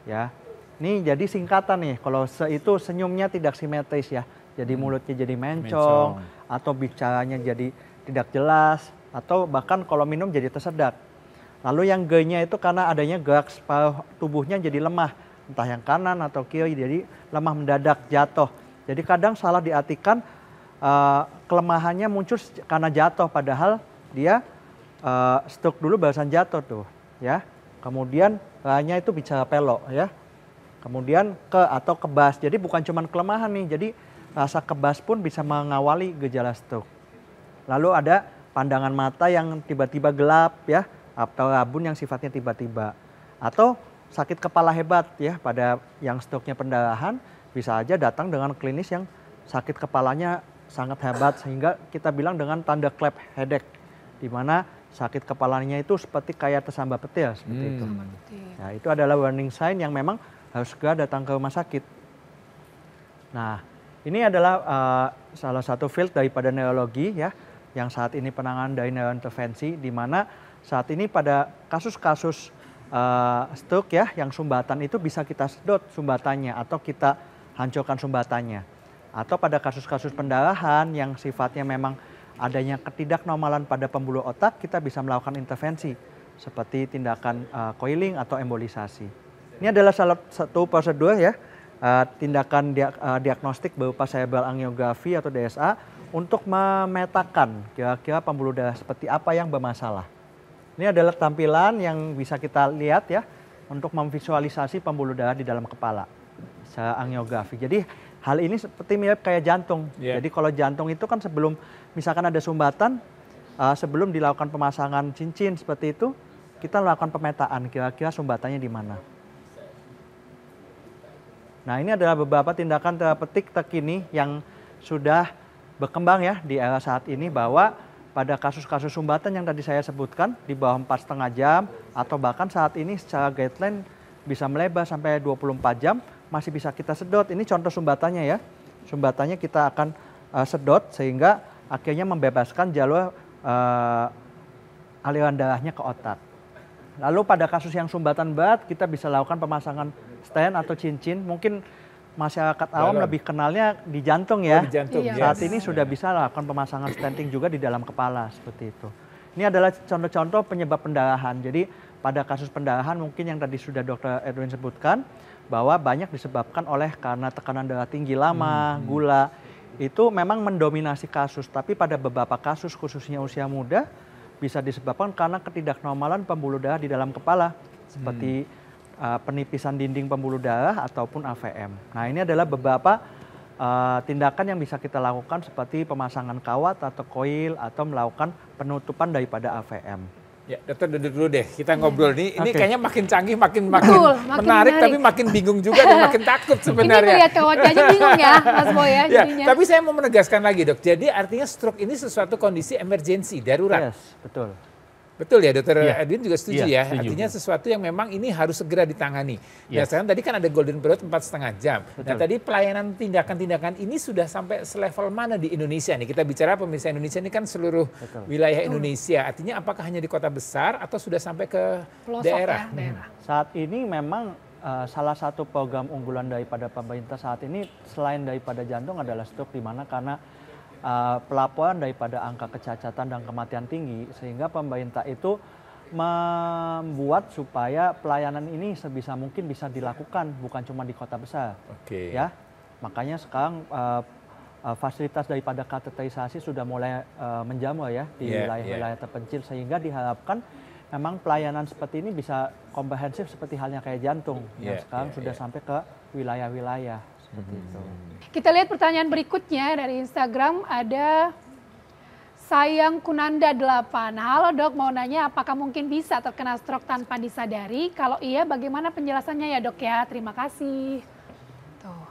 Ya, ini jadi singkatan nih. Kalau itu senyumnya tidak simetris ya, jadi mulutnya jadi mencong, atau bicaranya jadi tidak jelas, atau bahkan kalau minum jadi tersedak. Lalu yang G-nya itu karena adanya gerak tubuhnya jadi lemah, entah yang kanan atau kiri, jadi lemah mendadak, jatuh. Jadi kadang salah diartikan kelemahannya muncul karena jatuh, padahal dia stroke dulu barusan jatuh tuh, ya. Kemudian hanya itu bicara pelok, ya. Kemudian atau kebas. Jadi bukan cuma kelemahan nih, jadi rasa kebas pun bisa mengawali gejala stroke. Lalu ada pandangan mata yang tiba-tiba gelap, ya, atau rabun yang sifatnya tiba-tiba. Atau sakit kepala hebat, ya, pada yang stroke-nya pendarahan bisa aja datang dengan klinis yang sakit kepalanya sangat hebat sehingga kita bilang dengan tanda cleft headache, di mana sakit kepalanya itu seperti kayak tersambar petir seperti itu. Nah, itu adalah warning sign yang memang harus segera datang ke rumah sakit. Nah, ini adalah salah satu field daripada neurologi, ya, yang saat ini penanganan dari neurointervensi, di mana saat ini pada kasus-kasus stroke, ya, yang sumbatan itu bisa kita sedot sumbatannya atau kita hancurkan sumbatannya. Atau pada kasus-kasus pendarahan yang sifatnya memang adanya ketidaknormalan pada pembuluh otak, kita bisa melakukan intervensi seperti tindakan coiling atau embolisasi. Ini adalah salah satu prosedur, ya, tindakan diagnostik berupa cerebral angiografi atau DSA untuk memetakan kira-kira pembuluh darah seperti apa yang bermasalah. Ini adalah tampilan yang bisa kita lihat, ya, untuk memvisualisasi pembuluh darah di dalam kepala secara angiografi. Jadi hal ini seperti mirip kayak jantung. Yeah. Jadi kalau jantung itu kan sebelum misalkan ada sumbatan, sebelum dilakukan pemasangan cincin seperti itu, kita lakukan pemetaan kira-kira sumbatannya di mana. Nah, ini adalah beberapa tindakan terapeutik terkini yang sudah berkembang, ya, di era saat ini, bahwa pada kasus-kasus sumbatan yang tadi saya sebutkan di bawah 4,5 jam atau bahkan saat ini secara guideline bisa melebar sampai 24 jam masih bisa kita sedot. Ini contoh sumbatannya, ya. Sumbatannya kita akan sedot sehingga akhirnya membebaskan jalur aliran darahnya ke otak. Lalu pada kasus yang sumbatan berat kita bisa lakukan pemasangan stent atau cincin. Mungkin masyarakat awam lebih kenalnya di jantung, ya. Di jantung, Saat ini sudah bisa lakukan pemasangan stenting juga di dalam kepala seperti itu. Ini adalah contoh-contoh penyebab pendarahan. Jadi pada kasus pendarahan mungkin yang tadi sudah Dr. Edwin sebutkan bahwa banyak disebabkan oleh karena tekanan darah tinggi lama, gula. Itu memang mendominasi kasus, tapi pada beberapa kasus khususnya usia muda bisa disebabkan karena ketidaknormalan pembuluh darah di dalam kepala seperti penipisan dinding pembuluh darah ataupun AVM. Nah, ini adalah beberapa tindakan yang bisa kita lakukan seperti pemasangan kawat atau coil atau melakukan penutupan daripada AVM. Ya, dokter duduk dulu deh, kita ngobrol nih. Ini kayaknya makin canggih, makin menarik, tapi makin bingung juga dan makin takut sebenarnya. Ini melihat kawatnya aja bingung, ya, Mas Boy, ya, jadinya. Tapi saya mau menegaskan lagi, Dok. Jadi artinya stroke ini sesuatu kondisi emergensi, darurat. Yes, betul. Betul, ya, Dokter Edwin juga setuju, ya. Setuju. Artinya sesuatu yang memang ini harus segera ditangani. Nah, sekarang tadi kan ada golden period 4,5 jam. Betul. Nah, tadi pelayanan tindakan-tindakan ini sudah sampai selevel mana di Indonesia nih? Kita bicara pemirsa Indonesia ini kan seluruh wilayah Indonesia. Artinya apakah hanya di kota besar atau sudah sampai ke pelosok, daerah? Ya, daerah. Saat ini memang salah satu program unggulan daripada pemerintah saat ini selain daripada jantung adalah stroke, di mana karena pelaporan daripada angka kecacatan dan kematian tinggi, sehingga pemerintah itu membuat supaya pelayanan ini sebisa mungkin bisa dilakukan bukan cuma di kota besar. Ya, makanya sekarang fasilitas daripada kateterisasi sudah mulai menjamur, ya, di wilayah-wilayah terpencil, sehingga diharapkan memang pelayanan seperti ini bisa komprehensif seperti halnya kayak jantung yang sekarang sudah sampai ke wilayah-wilayah. Seperti itu. Kita lihat pertanyaan berikutnya dari Instagram, ada Sayang Kunanda 8. Halo Dok, mau nanya apakah mungkin bisa terkena stroke tanpa disadari? Kalau iya bagaimana penjelasannya, ya Dok, ya? Terima kasih. Tuh.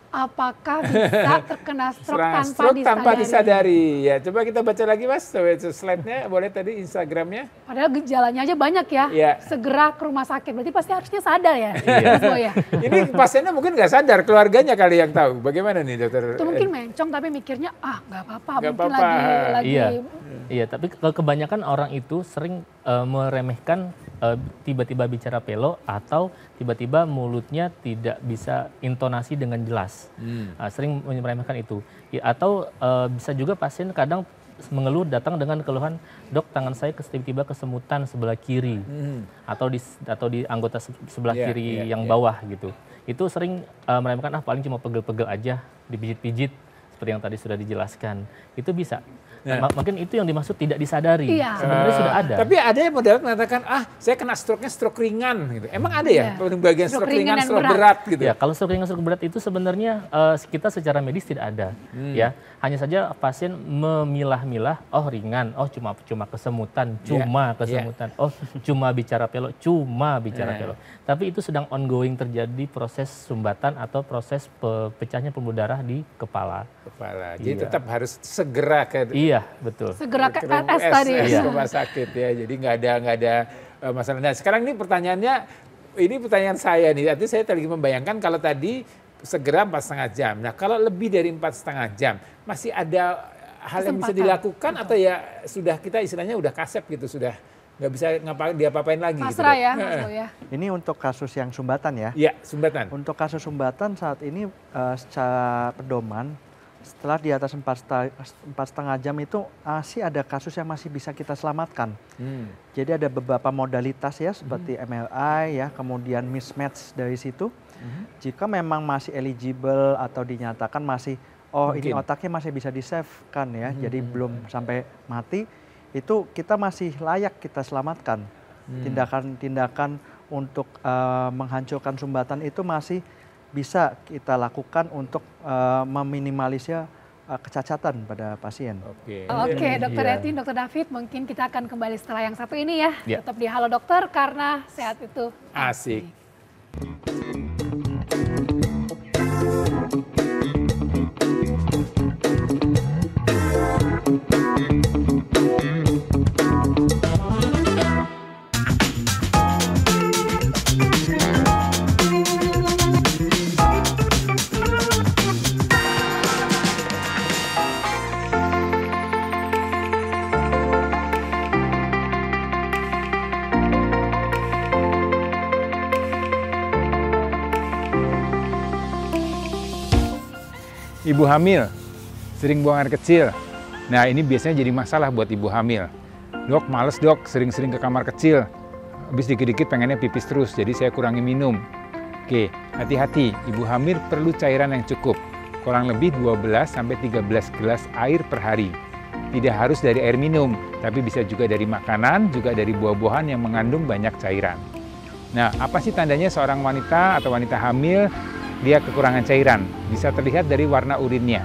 Apakah bisa terkena stroke tanpa disadari? Ya, coba kita baca lagi, Mas. Slide-nya boleh tadi Instagramnya. Padahal gejalanya aja banyak, ya. Segera ke rumah sakit. Berarti pasti harusnya sadar, ya. Ya. Ini pasiennya mungkin nggak sadar, keluarganya kali yang tahu. Bagaimana nih, Dokter? Itu mungkin mencong tapi mikirnya nggak apa-apa. Mungkin lagi. Iya, tapi kebanyakan orang itu sering meremehkan tiba-tiba bicara pelo atau tiba-tiba mulutnya tidak bisa intonasi dengan jelas. Sering meremehkan itu. Atau bisa juga pasien kadang mengeluh datang dengan keluhan, dok tangan saya tiba-tiba kesemutan sebelah kiri atau di anggota sebelah kiri yang bawah gitu. Itu sering mereka paling cuma pegel-pegel aja, dipijit-pijit seperti yang tadi sudah dijelaskan. Itu bisa. Mungkin itu yang dimaksud tidak disadari. Sebenarnya sudah ada. Tapi ada yang modal mengatakan, saya kena stroke-nya stroke ringan gitu. Emang ada ya bagian stroke ringan, stroke berat gitu? Ya, kalau stroke ringan, stroke berat itu sebenarnya kita secara medis tidak ada. Ya, hanya saja pasien memilah-milah, oh ringan, oh cuma kesemutan, kesemutan, oh cuma bicara pelok, pelok. Tapi itu sedang ongoing terjadi proses sumbatan atau proses pecahnya pembuluh darah di kepala. Jadi tetap harus segera ke betul. Segera ke RS tadi. Rumah sakit ya. Jadi nggak ada masalah. Nah, sekarang ini pertanyaannya, ini pertanyaan saya nih. Artinya saya tadi membayangkan kalau tadi segera 4,5 jam. Nah, kalau lebih dari 4,5 jam, masih ada hal yang bisa dilakukan atau ya sudah kita istilahnya udah kasep gitu, sudah nggak bisa diapa-apain lagi. Pasrah gitu. Ya, Mas Boy ya. Ini untuk kasus yang sumbatan ya? Iya, sumbatan. Untuk kasus sumbatan saat ini secara pedoman, setelah di atas 4,5 jam itu masih ada kasus yang masih bisa kita selamatkan. Jadi ada beberapa modalitas ya seperti MRI ya, kemudian mismatch dari situ. Jika memang masih eligible atau dinyatakan masih ini otaknya masih bisa di-save kan ya, jadi belum sampai mati, itu kita masih layak kita selamatkan. Tindakan-tindakan untuk menghancurkan sumbatan itu masih bisa kita lakukan untuk meminimalisir kecacatan pada pasien. Oke, Dokter Edwin, Dokter David, mungkin kita akan kembali setelah yang satu ini ya. Tetap di Halo Dokter karena sehat itu asik. Ibu hamil, sering buang air kecil. Nah, ini biasanya jadi masalah buat ibu hamil. Dok, males dok, sering-sering ke kamar kecil. Habis dikit-dikit pengennya pipis terus, jadi saya kurangi minum. Oke, hati-hati, ibu hamil perlu cairan yang cukup. Kurang lebih 12-13 gelas air per hari. Tidak harus dari air minum, tapi bisa juga dari makanan, juga dari buah-buahan yang mengandung banyak cairan. Nah, apa sih tandanya seorang wanita atau wanita hamil dia kekurangan cairan? Bisa terlihat dari warna urinnya.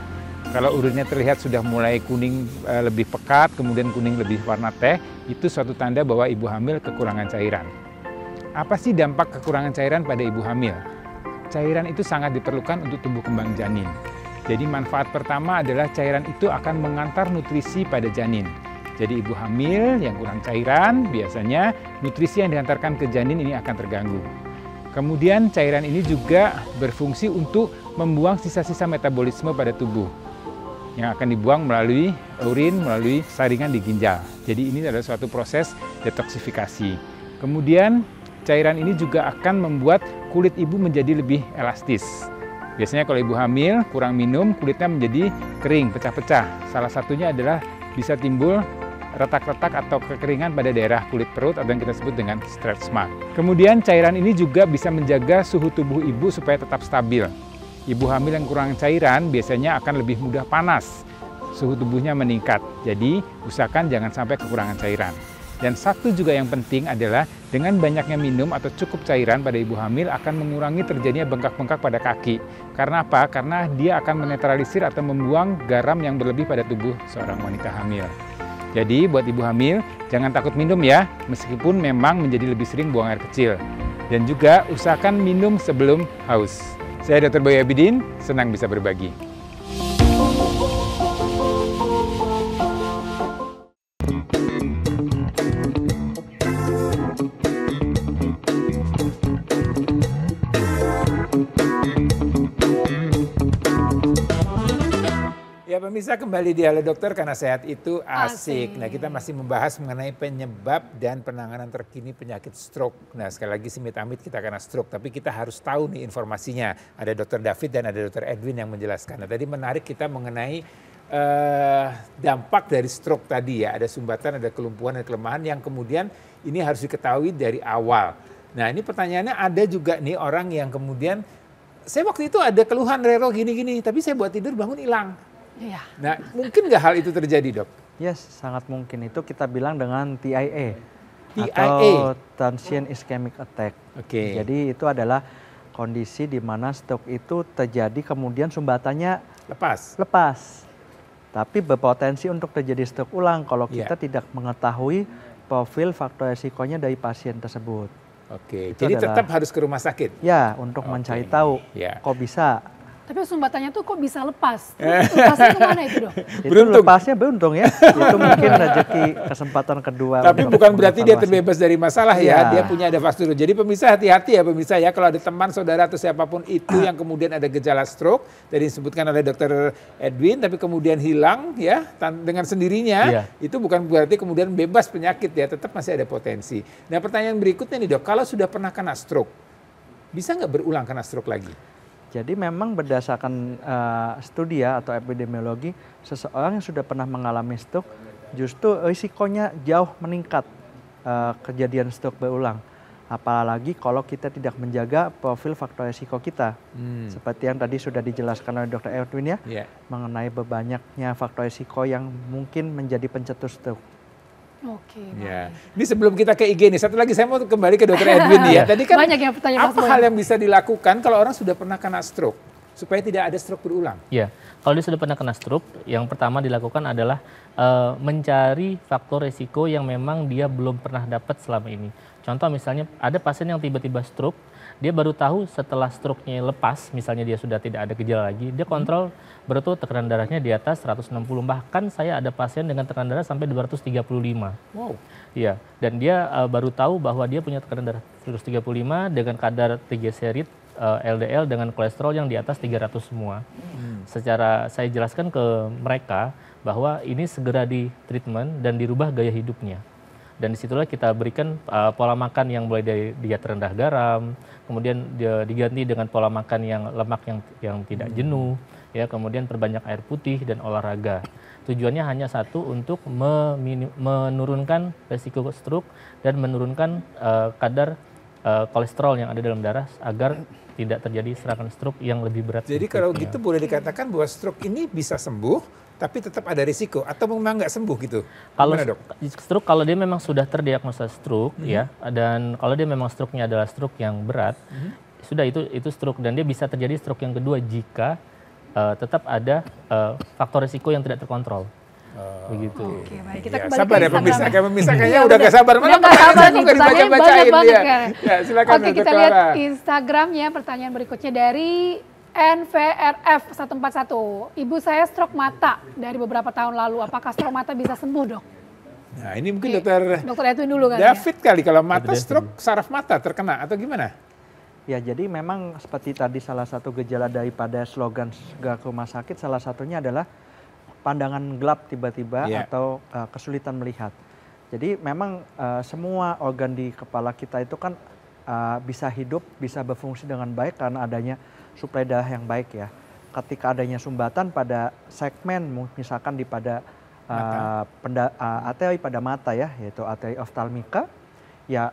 Kalau urinnya terlihat sudah mulai kuning lebih pekat, kemudian kuning lebih warna teh, itu suatu tanda bahwa ibu hamil kekurangan cairan. Apa sih dampak kekurangan cairan pada ibu hamil? Cairan itu sangat diperlukan untuk tumbuh kembang janin. Jadi manfaat pertama adalah cairan itu akan mengantar nutrisi pada janin. Jadi ibu hamil yang kurang cairan, biasanya nutrisi yang diantarkan ke janin ini akan terganggu. Kemudian cairan ini juga berfungsi untuk membuang sisa-sisa metabolisme pada tubuh yang akan dibuang melalui urin, melalui saringan di ginjal. Jadi ini adalah suatu proses detoksifikasi. Kemudian cairan ini juga akan membuat kulit ibu menjadi lebih elastis. Biasanya kalau ibu hamil kurang minum, kulitnya menjadi kering, pecah-pecah. Salah satunya adalah bisa timbul retak-retak atau kekeringan pada daerah kulit perut atau yang kita sebut dengan stretch mark. Kemudian cairan ini juga bisa menjaga suhu tubuh ibu supaya tetap stabil. Ibu hamil yang kurang cairan biasanya akan lebih mudah panas, suhu tubuhnya meningkat. Jadi usahakan jangan sampai kekurangan cairan. Dan satu juga yang penting adalah dengan banyaknya minum atau cukup cairan pada ibu hamil akan mengurangi terjadinya bengkak-bengkak pada kaki. Karena apa? Karena dia akan menetralisir atau membuang garam yang berlebih pada tubuh seorang wanita hamil. Jadi buat ibu hamil, jangan takut minum ya, meskipun memang menjadi lebih sering buang air kecil. Dan juga usahakan minum sebelum haus. Saya Dr. Boy Abidin, senang bisa berbagi. Ya pemirsa, kembali di Halo Dokter karena sehat itu asik. Nah, kita masih membahas mengenai penyebab dan penanganan terkini penyakit stroke. Nah, sekali lagi amit-amit kita kena stroke, tapi kita harus tahu nih informasinya. Ada Dr. David dan ada Dr. Edwin yang menjelaskan. Nah, tadi menarik kita mengenai dampak dari stroke tadi ya, ada sumbatan, ada kelumpuhan, ada kelemahan yang kemudian ini harus diketahui dari awal. Nah ini pertanyaannya ada juga nih orang yang kemudian, saya waktu itu ada keluhan Rero gini-gini, tapi saya buat tidur bangun hilang. Iya. Nah mungkin nggak hal itu terjadi, Dok? Yes, sangat mungkin. Itu kita bilang dengan TIA. TIA atau transient ischemic attack. Oke. Jadi itu adalah kondisi di mana stroke itu terjadi kemudian sumbatannya lepas. Tapi berpotensi untuk terjadi stroke ulang kalau kita tidak mengetahui profil faktor resikonya dari pasien tersebut. Oke. Jadi tetap harus ke rumah sakit. Ya, untuk mencari tahu kok bisa. Tapi sumbatannya tuh kok bisa lepas? Lepasnya kemana itu, Dok? Itu lepasnya beruntung ya. Itu mungkin rezeki kesempatan kedua. Tapi bukan berarti dia terbebas dari masalah ya. Dia punya ada fase turun. Jadi pemirsa hati-hati ya pemirsa ya. Kalau ada teman, saudara atau siapapun itu yang kemudian ada gejala stroke. Tadi disebutkan oleh Dr. Edwin. Tapi kemudian hilang ya dengan sendirinya. Itu bukan berarti kemudian bebas penyakit ya. Tetap masih ada potensi. Nah pertanyaan berikutnya nih Dok. Kalau sudah pernah kena stroke. Bisa nggak berulang kena stroke lagi? Jadi memang berdasarkan studi atau epidemiologi, seseorang yang sudah pernah mengalami stroke justru risikonya jauh meningkat kejadian stroke berulang. Apalagi kalau kita tidak menjaga profil faktor risiko kita. Seperti yang tadi sudah dijelaskan oleh Dr. Edwin ya, mengenai berbanyaknya faktor risiko yang mungkin menjadi pencetus stroke. Oke. Ya. Ini sebelum kita ke IG nih, satu lagi saya mau kembali ke Dr. Edwin ya. Tadi kan banyak yang bertanya, apa hal yang bisa dilakukan kalau orang sudah pernah kena stroke supaya tidak ada stroke berulang? Ya, kalau dia sudah pernah kena stroke, yang pertama dilakukan adalah mencari faktor resiko yang memang dia belum pernah dapat selama ini. Contoh misalnya ada pasien yang tiba-tiba stroke, dia baru tahu setelah stroke-nya lepas, misalnya dia sudah tidak ada gejala lagi, dia kontrol berarti tekanan darahnya di atas 160, bahkan saya ada pasien dengan tekanan darah sampai 235. Wow. Iya, dan dia baru tahu bahwa dia punya tekanan darah 235 dengan kadar triglycerid, LDL dengan kolesterol yang di atas 300 semua. Secara saya jelaskan ke mereka bahwa ini segera di treatment dan dirubah gaya hidupnya. Dan disitulah kita berikan pola makan yang mulai dari diet rendah garam, kemudian diganti dengan pola makan yang lemak yang tidak jenuh, ya, kemudian perbanyak air putih dan olahraga. Tujuannya hanya satu, untuk menurunkan resiko stroke dan menurunkan kadar kolesterol yang ada dalam darah agar tidak terjadi serangan stroke yang lebih berat. Jadi kalau gitu boleh dikatakan bahwa stroke ini bisa sembuh, tapi tetap ada risiko atau memang nggak sembuh gitu? Kalau stroke, kalau dia memang sudah terdiagnosa stroke ya, dan kalau dia memang stroke-nya adalah stroke yang berat, sudah itu stroke, dan dia bisa terjadi stroke yang kedua jika tetap ada faktor risiko yang tidak terkontrol. Begitu. Oke, baik. Kita sabar ya pemirsa, kayaknya udah gak sabar. Mana pertanyaan nih, pertanyaan banyak banget kan. Ya, silakan. Oke, kita lihat Instagramnya, pertanyaan berikutnya dari NVRF 141. Ibu saya stroke mata dari beberapa tahun lalu. Apakah stroke mata bisa sembuh, Dok? Nah, ini mungkin Dr. Edwin dulu kan. David kali, kalau mata stroke saraf mata terkena atau gimana? Ya, jadi memang seperti tadi salah satu gejala daripada slogan segera ke rumah sakit, salah satunya adalah pandangan gelap tiba-tiba atau kesulitan melihat. Jadi memang semua organ di kepala kita itu kan bisa hidup, bisa berfungsi dengan baik karena adanya suplai darah yang baik ya. Ketika adanya sumbatan pada segmen, misalkan di pada arteri pada mata ya, yaitu arteri oftalmika, ya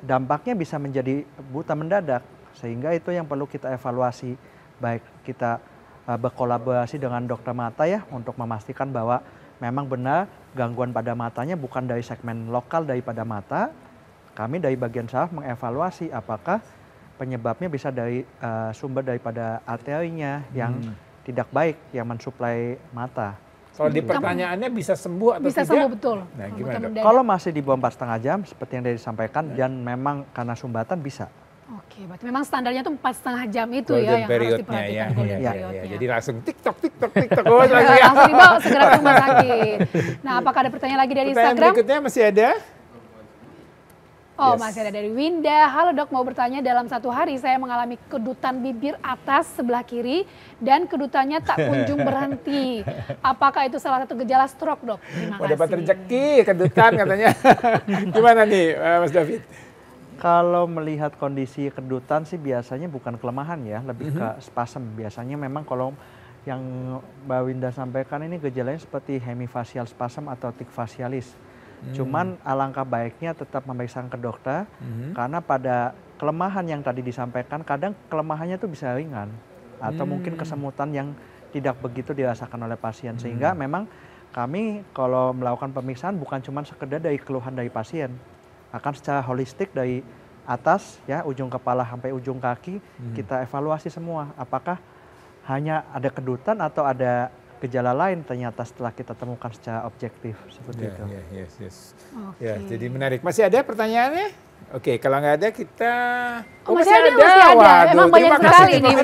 dampaknya bisa menjadi buta mendadak. Sehingga itu yang perlu kita evaluasi, baik kita berkolaborasi dengan dokter mata ya, untuk memastikan bahwa memang benar gangguan pada matanya bukan dari segmen lokal daripada mata. Kami dari bagian saraf mengevaluasi apakah penyebabnya bisa dari sumber daripada arterinya yang tidak baik, yang mensuplai mata. Kalau di pertanyaannya bisa sembuh atau bisa tidak? Bisa sembuh, betul. Nah, gimana, Dok? Kalau masih di bawah 4,5 jam, seperti yang tadi disampaikan, dan memang karena sumbatan bisa. Oke, berarti memang standarnya tuh 4,5 jam itu ya yang harus diperhatikan. Ya. Jadi langsung TikTok. Oh, langsung dibawa segera ke rumah sakit. Nah, apakah ada pertanyaan lagi dari Instagram? Berikutnya masih ada. Oh, masih ada dari Winda. Halo Dok, mau bertanya, dalam satu hari saya mengalami kedutan bibir atas sebelah kiri dan kedutannya tak kunjung berhenti. Apakah itu salah satu gejala stroke, Dok? Terima kasih. Dapat rezeki, kedutan katanya. Gimana nih, Mas David? Kalau melihat kondisi kedutan sih biasanya bukan kelemahan ya, lebih ke spasem. Biasanya memang kalau yang Mbak Winda sampaikan ini gejalanya seperti hemifacial spasm atau tic facialis. Cuman alangkah baiknya tetap memeriksakan ke dokter karena pada kelemahan yang tadi disampaikan kadang kelemahannya itu bisa ringan atau mungkin kesemutan yang tidak begitu dirasakan oleh pasien, sehingga memang kami kalau melakukan pemeriksaan bukan cuma sekedar dari keluhan dari pasien, akan secara holistik dari atas ya ujung kepala sampai ujung kaki kita evaluasi semua apakah hanya ada kedutan atau ada gejala lain ternyata setelah kita temukan secara objektif seperti itu. Ya, jadi menarik. Masih ada pertanyaannya? Oke, kalau nggak ada kita. Masih ada. Waduh, emang banyak sekali nih.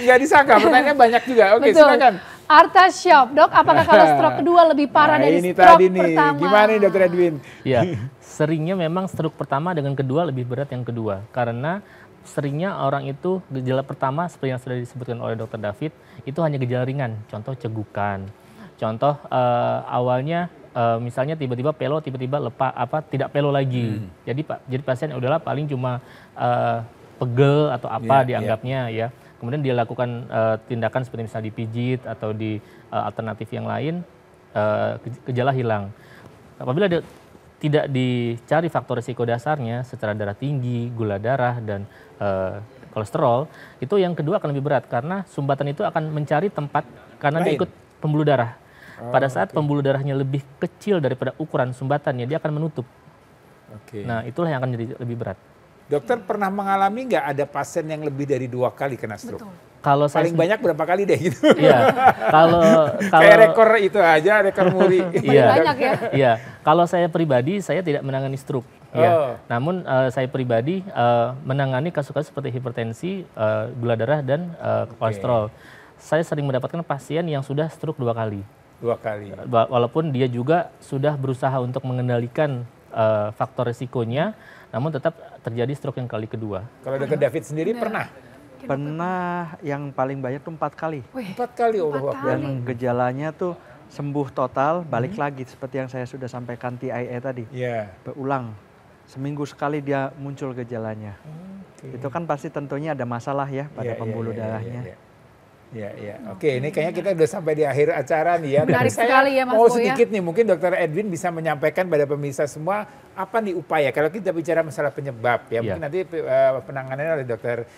Nggak disangka, pertanyaannya banyak juga. Oke, silakan. Arta Shop, Dok, apakah kalau stroke kedua lebih parah dari stroke pertama? Gimana nih Dr. Edwin? Ya, seringnya memang stroke pertama dengan kedua lebih berat yang kedua. Karena seringnya orang itu gejala pertama seperti yang sudah disebutkan oleh Dr. David, itu hanya gejala ringan. Contoh cegukan. Contoh awalnya misalnya tiba-tiba pelo, tiba-tiba tidak pelo lagi. Jadi pasien udahlah paling cuma pegel atau apa dianggapnya ya. Kemudian dia lakukan tindakan seperti misalnya dipijit atau di alternatif yang lain, gejala hilang. Apabila tidak dicari faktor risiko dasarnya secara darah tinggi, gula darah, dan kolesterol, itu yang kedua akan lebih berat karena sumbatan itu akan mencari tempat karena dia ikut pembuluh darah. Pada saat pembuluh darahnya lebih kecil daripada ukuran sumbatannya, dia akan menutup. Nah, itulah yang akan jadi lebih berat. Dokter pernah mengalami nggak ada pasien yang lebih dari 2 kali kena stroke? Betul. Kalau paling banyak berapa kali deh gitu? Iya. Kalau kayak rekor itu aja, rekor muri. Iya. Banyak ya. Iya. Kalau saya pribadi, saya tidak menangani stroke. Ya. Namun saya pribadi menangani kasus-kasus seperti hipertensi, gula darah, dan kolesterol. Saya sering mendapatkan pasien yang sudah stroke 2 kali. 2 kali. Walaupun dia juga sudah berusaha untuk mengendalikan faktor risikonya, namun tetap terjadi stroke yang kali kedua. Kalau Dr. David sendiri pernah? Pernah, yang paling banyak tuh 4 kali. 4 kali, Dan gejalanya tuh sembuh total, balik lagi seperti yang saya sudah sampaikan TIA tadi. Berulang, seminggu sekali dia muncul gejalanya. Itu kan pasti tentunya ada masalah ya pada pembuluh darahnya. Oke, ini kayaknya kita udah sampai di akhir acara nih ya. Menarik sekali ya Mas Boy. Mau Boy, sedikit nih, mungkin Dr. Edwin bisa menyampaikan pada pemirsa semua apa nih upaya. Kalau kita bicara masalah penyebab ya, mungkin nanti penanganannya oleh Dr.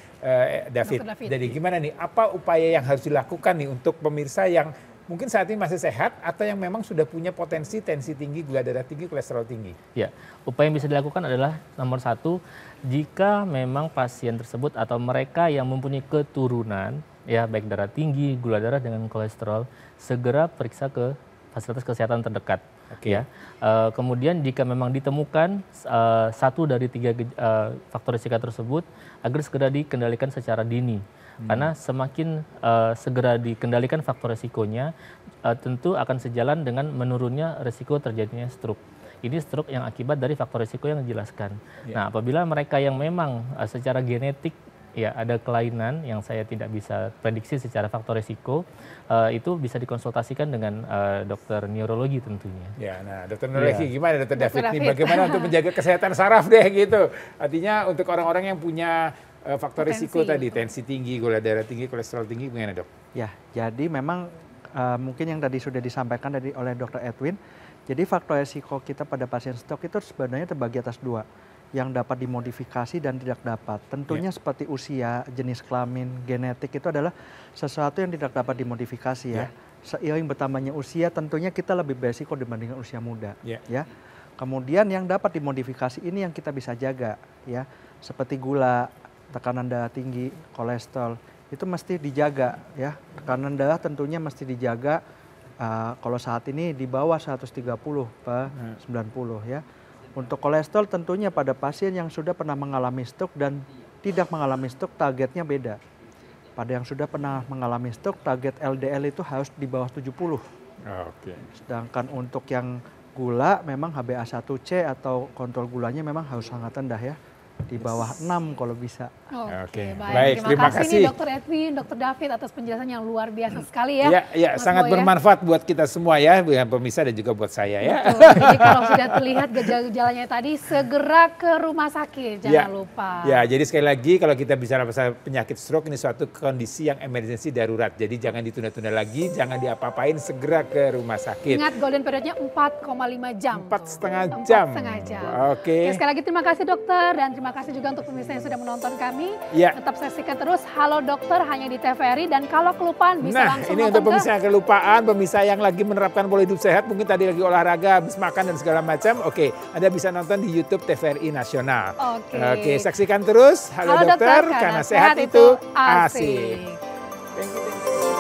David. Jadi gimana nih, apa upaya yang harus dilakukan nih untuk pemirsa yang mungkin saat ini masih sehat atau yang memang sudah punya potensi tensi tinggi, gula darah tinggi, kolesterol tinggi? Ya, upaya yang bisa dilakukan adalah nomor 1, jika memang pasien tersebut atau mereka yang mempunyai keturunan, ya baik darah tinggi, gula darah dengan kolesterol, segera periksa ke fasilitas kesehatan terdekat. Ya. Kemudian jika memang ditemukan 1 dari 3 faktor risiko tersebut, agar segera dikendalikan secara dini. Karena semakin segera dikendalikan faktor risikonya, tentu akan sejalan dengan menurunnya risiko terjadinya stroke. Ini stroke yang akibat dari faktor risiko yang dijelaskan. Nah, apabila mereka yang memang secara genetik ya ada kelainan yang saya tidak bisa prediksi secara faktor risiko, itu bisa dikonsultasikan dengan dokter neurologi tentunya. Ya, nah dokter neurologi gimana Dokter David nih, bagaimana untuk menjaga kesehatan saraf deh gitu. Artinya untuk orang-orang yang punya faktor risiko tadi, tensi tinggi, gula darah tinggi, kolesterol tinggi, gimana dok? Ya, jadi memang mungkin yang tadi sudah disampaikan oleh Dr. Edwin, jadi faktor risiko kita pada pasien stroke itu sebenarnya terbagi atas 2. Yang dapat dimodifikasi dan tidak dapat. Tentunya seperti usia, jenis kelamin, genetik itu adalah sesuatu yang tidak dapat dimodifikasi ya. Seiring bertambahnya usia tentunya kita lebih beresiko dibandingkan usia muda. Ya. Kemudian yang dapat dimodifikasi ini yang kita bisa jaga ya. Seperti gula, tekanan darah tinggi, kolesterol itu mesti dijaga ya. Tekanan darah tentunya mesti dijaga kalau saat ini di bawah 130/90 ya. Untuk kolesterol tentunya pada pasien yang sudah pernah mengalami stroke dan tidak mengalami stroke targetnya beda. Pada yang sudah pernah mengalami stroke target LDL itu harus di bawah 70. Sedangkan untuk yang gula memang HbA1c atau kontrol gulanya memang harus sangat rendah ya. di bawah 6 kalau bisa. Oke, baik. Terima kasih nih Dr. Edwin, Dr. David atas penjelasan yang luar biasa sekali ya. Iya, sangat bermanfaat buat kita semua ya, pemirsa dan juga buat saya ya. Betul. Jadi kalau sudah terlihat gejala-gejalanya tadi, segera ke rumah sakit, jangan lupa. Ya, jadi sekali lagi kalau kita bicara masalah penyakit stroke ini suatu kondisi yang emergensi darurat. Jadi jangan ditunda-tunda lagi, jangan diapa-apain, segera ke rumah sakit. Ingat golden periodnya 4,5 jam. 4,5 jam. Oke. Sekali lagi terima kasih dokter dan terima kasih juga untuk pemirsa yang sudah menonton kami. Tetap saksikan terus Halo Dokter hanya di TVRI dan kalau kelupaan bisa langsung ini untuk pemirsa yang kelupaan, pemirsa yang lagi menerapkan pola hidup sehat, mungkin tadi lagi olahraga, habis makan dan segala macam. Oke, Anda bisa nonton di YouTube TVRI Nasional. Oke, saksikan terus Halo Dokter karena sehat itu asik. Thank you.